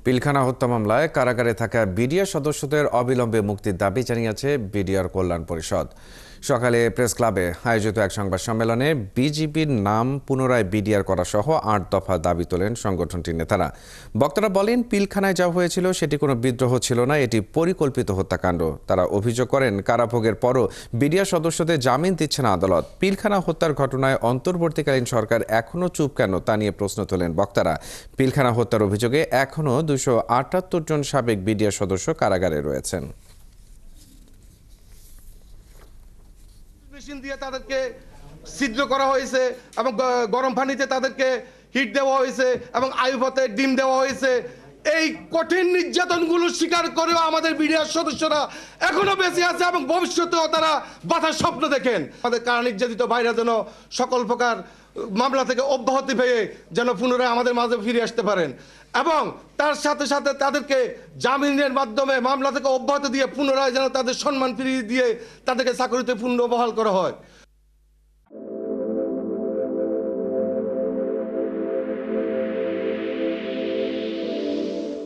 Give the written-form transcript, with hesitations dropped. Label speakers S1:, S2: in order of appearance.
S1: পিলখানা হত্যা মামলায় কারাগারে থাকা বিডিআর সদস্যদের অবিলম্বে মুক্তির দাবি জানিয়েছে বিডিআর কল্যাণ পরিষদ। সকালে প্রেস ক্লাবে আয়োজিত এক সংবাদ সম্মেলনে বিজিবির নাম পুনরায় বিডিআর করা সহ ৮ দফা দাবি তোলেন সংগঠনটির নেতারা। বক্তারা বলেন, পিলখানায় যাওয়া হয়েছিল সেটি কোনো বিদ্রোহ ছিল না, এটি পরিকল্পিত হত্যাকাণ্ড। তারা অভিযোগ করেন, কারাভোগের পরও বিডিআর সদস্যদের জামিন দিচ্ছে না আদালত। পিলখানা হত্যার ঘটনায় অন্তর্বর্তীকালীন সরকার এখনও চুপ কেন তা নিয়ে প্রশ্ন তোলেন বক্তারা। পিলখানা হত্যার অভিযোগে এখনও 278 জন সাবেক বিডিআর সদস্য কারাগারে রয়েছেন।
S2: মেশিন দিয়ে তাদেরকে ছিদ্র করা হয়েছে এবং গরম পানিতে তাদেরকে হিট দেওয়া হয়েছে এবং আয়ুপথে ডিম দেওয়া হয়েছে। এই কঠিন নির্যাতনগুলো স্বীকার করেও আমাদের বিডিআর সদস্যরা এখনো বেঁচে আছে এবং ভবিষ্যতেও তারা বাঁচার স্বপ্ন দেখেন। আমাদের কারা নির্যাতিত ভাইরা যেন সকল প্রকার মামলা থেকে অব্যাহতি পেয়ে যেন পুনরায় আমাদের মাঝে ফিরে আসতে পারেন এবং তার সাথে সাথে তাদেরকে জামিনের মাধ্যমে মামলা থেকে অব্যাহতি দিয়ে পুনরায় যেন তাদের সম্মান ফিরিয়ে দিয়ে তাদেরকে চাকরিতে পুনর্বহাল করা হয়।